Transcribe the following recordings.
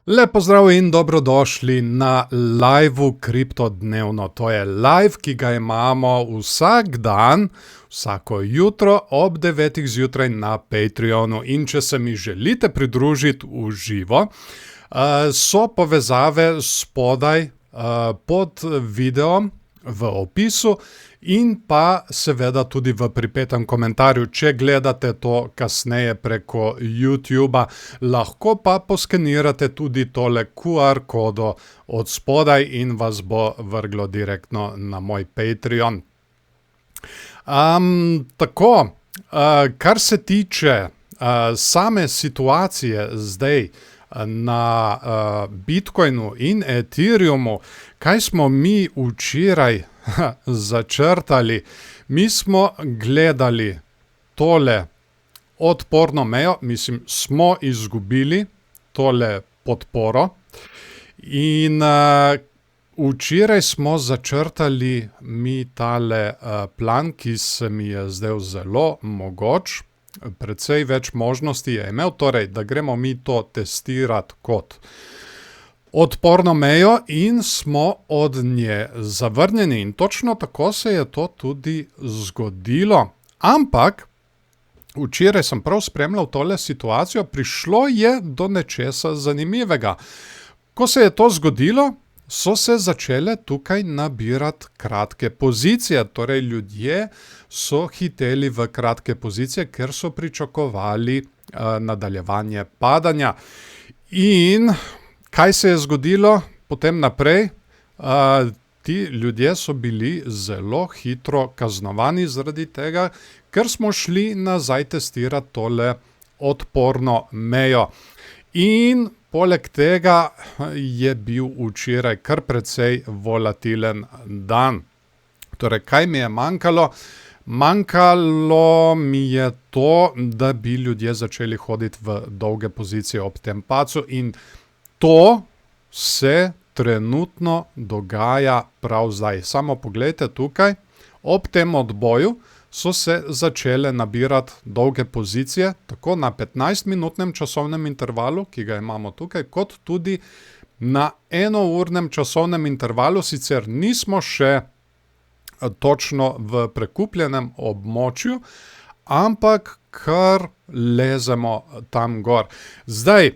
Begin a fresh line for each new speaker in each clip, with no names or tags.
Lep pozdrav in dobrodošli na liveu Kriptodnevno. To je live, ki ga imamo vsak dan, vsako jutro ob 9 zjutraj na Patreonu. In če se mi želite pridružiti v živo, so povezave spodaj pod videom v opisu in pa seveda tudi v pripetem komentarju. Če gledate to kasneje preko YouTuba, lahko pa poskenirate tudi tole QR kodo od spodaj in vas bo vrglo direktno na moj Patreon. Tako, kar se tiče same situacije zdaj na Bitcoinu in Ethereumu, kaj smo mi včeraj začrtali? Mi smo gledali tole odporno mejo, smo izgubili tole podporo in včeraj smo začrtali mi tale plan, ki se mi je zdel zelo mogoč. Precej več možnosti je imel, torej, da gremo mi to testirati kot odporno mejo in smo od nje zavrnjeni. In točno tako se je to tudi zgodilo. Ampak včeraj sem prav spremljal tole situacijo, prišlo je do nečesa zanimivega. Ko se je to zgodilo, so se začele tukaj nabirati kratke pozicije, torej ljudje so hiteli v kratke pozicije, ker so pričakovali nadaljevanje padanja. In kaj se je zgodilo potem naprej? Ti ljudje so bili zelo hitro kaznovani zaradi tega, ker smo šli nazaj testirati tole odporno mejo. In poleg tega je bil včeraj kar precej volatilen dan. Torej, kaj mi je manjkalo? Manjkalo mi je to, da bi ljudje začeli hoditi v dolge pozicije ob tem padcu in to se trenutno dogaja prav zdaj. Samo poglejte tukaj, ob tem odboju so se začele nabirati dolge pozicije, tako na 15-minutnem časovnem intervalu, ki ga imamo tukaj, kot tudi na enournem časovnem intervalu. Sicer nismo še točno v prekupljenem območju, ampak kar lezemo tam gor. Zdaj,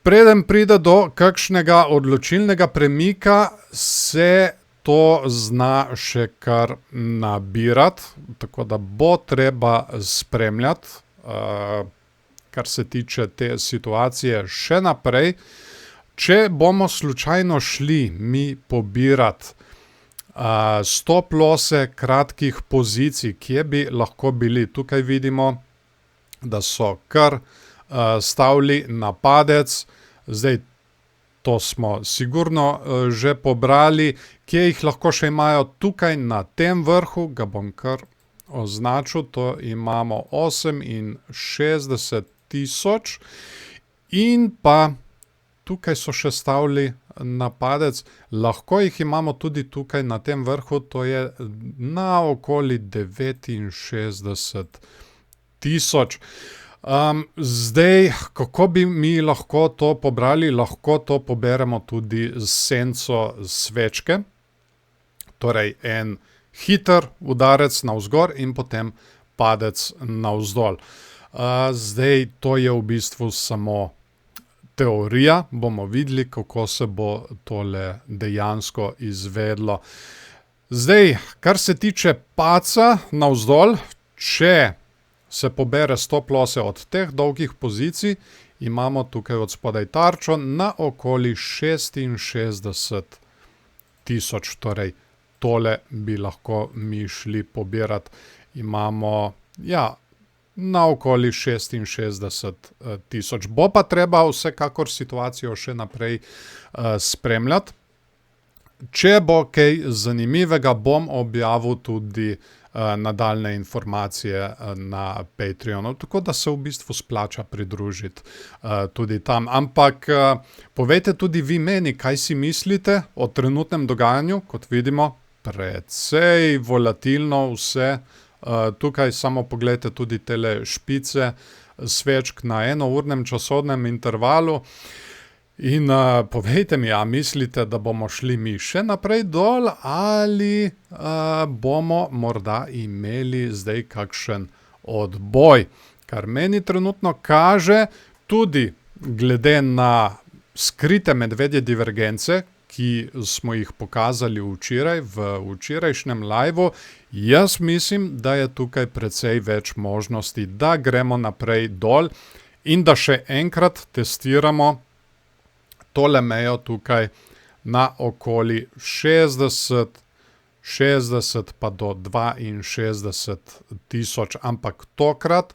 preden pride do kakšnega odločilnega premika, se to zna še kar nabirati, tako da bo treba spremljati, kar se tiče te situacije še naprej. Če bomo slučajno šli mi pobirati stop losse kratkih pozicij, kje bi lahko bili? Tukaj vidimo, da so kar stavili na padec. Zdaj, to smo sigurno že pobrali. Kje jih lahko še imajo? Tukaj na tem vrhu, ga bom kar označil, to imamo 68,000 in pa tukaj so še stavili na padec. Lahko jih imamo tudi tukaj na tem vrhu, to je na okoli 69,000. Zdaj, kako bi mi lahko to pobrali? Lahko to poberemo tudi z senco svečke, torej en hiter udarec navzgor in potem padec navzdol. Zdaj, to je v bistvu samo teorija, bomo videli, kako se bo tole dejansko izvedlo. Zdaj, kar se tiče padca navzdol, če se pobere stop losse od teh dolgih pozicij, imamo tukaj od spodaj tarčo na okoli 66,000. Torej, tole bi lahko mi šli pobirati. Imamo, na okoli 66,000. Bo pa treba vsekakor situacijo še naprej spremljati. Če bo kaj zanimivega, bom objavil tudi nadaljne informacije na Patreonu, tako da se v bistvu splača pridružiti tudi tam. Ampak povejte tudi vi meni, kaj si mislite o trenutnem dogajanju. Kot vidimo, precej volatilno vse. Tukaj samo pogledajte tudi tele špice svečk na enournem časovnem intervalu. In povejte mi, a mislite, da bomo šli mi še naprej dol ali bomo morda imeli zdaj kakšen odboj? Kar meni trenutno kaže, tudi glede na skrite medvedje divergence, ki smo jih pokazali včeraj v včerajšnjem liveu, jaz mislim, da je tukaj precej več možnosti, da gremo naprej dol in da še enkrat testiramo tole mejo tukaj na okoli 60 pa do 62 tisoč, ampak tokrat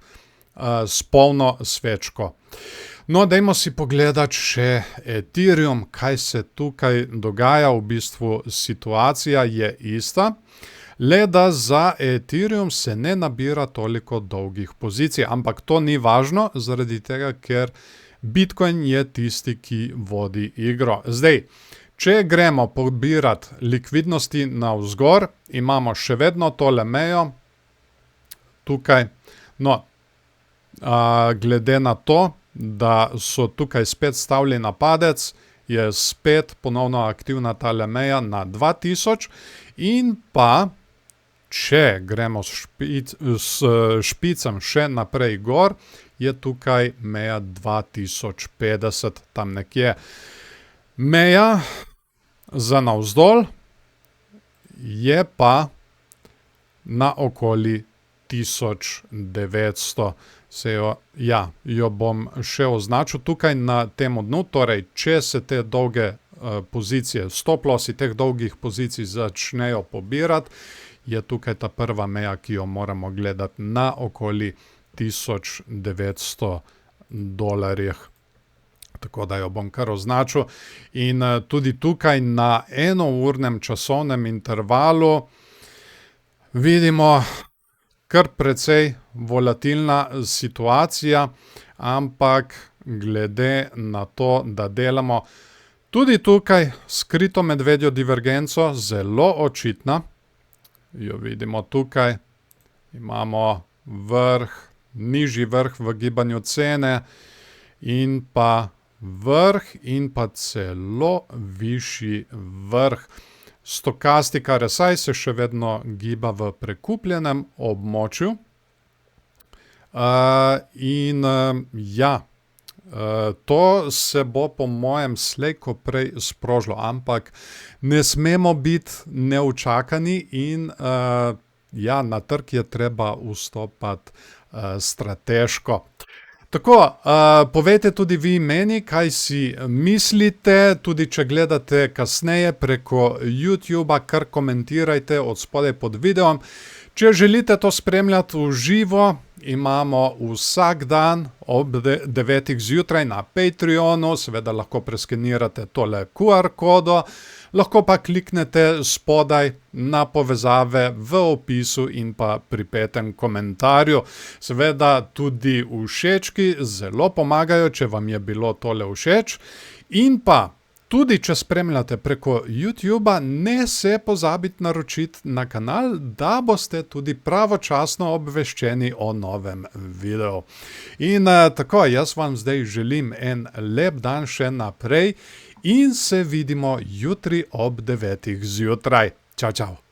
s polno svečko. No, dajmo si pogledati še Ethereum, kaj se tukaj dogaja. V bistvu situacija je ista, le da za Ethereum se ne nabira toliko dolgih pozicij, ampak to ni važno, zaradi tega, ker Bitcoin je tisti, ki vodi igro. Zdaj, če gremo pobirati likvidnosti navzgor, imamo še vedno tole mejo tukaj. No, glede na to, da so tukaj spet stavili na padec, je spet ponovno aktivna tale meja na 2000 in pa, če gremo s špicem še naprej gor, je tukaj meja 2050, tam nekje. Meja za navzdol je pa na okoli 1900. Jo bom še označil tukaj na tem dnu, torej, če se te dolge pozicije, stop lossi teh dolgih pozicij začnejo pobirati, je tukaj ta prva meja, ki jo moramo gledati na okoli $1900. Tako da jo bom kar označil. In tudi tukaj na enournem časovnem intervalu vidimo kar precej volatilna situacija, ampak glede na to, da delamo tudi tukaj skrito medvedjo divergenco, zelo očitna, jo vidimo tukaj, imamo vrh, nižji vrh v gibanju cene in pa vrh in pa celo višji vrh. Stokastika RSI se še vedno giba v prekupljenem območju. To se bo po mojem slej ko prej sprožilo, ampak ne smemo biti neučakani in na trg je treba vstopati strateško. Tako, povejte tudi vi meni, kaj si mislite, tudi če gledate kasneje preko YouTubea, kar komentirajte od spodaj pod videom. Če želite to spremljati v živo, imamo vsak dan ob 9. zjutraj na Patreonu, seveda lahko preskenirate tole QR kodo, lahko pa kliknete spodaj na povezave v opisu in pa pri 5. komentarju. Seveda tudi všečki zelo pomagajo, če vam je bilo tole všeč. In pa tudi, če spremljate preko YouTubea, ne se pozabiti naročiti na kanal, da boste tudi pravočasno obveščeni o novem videu. In tako, jaz vam zdaj želim en lep dan še naprej in se vidimo jutri ob 9. zjutraj. Čau, čau.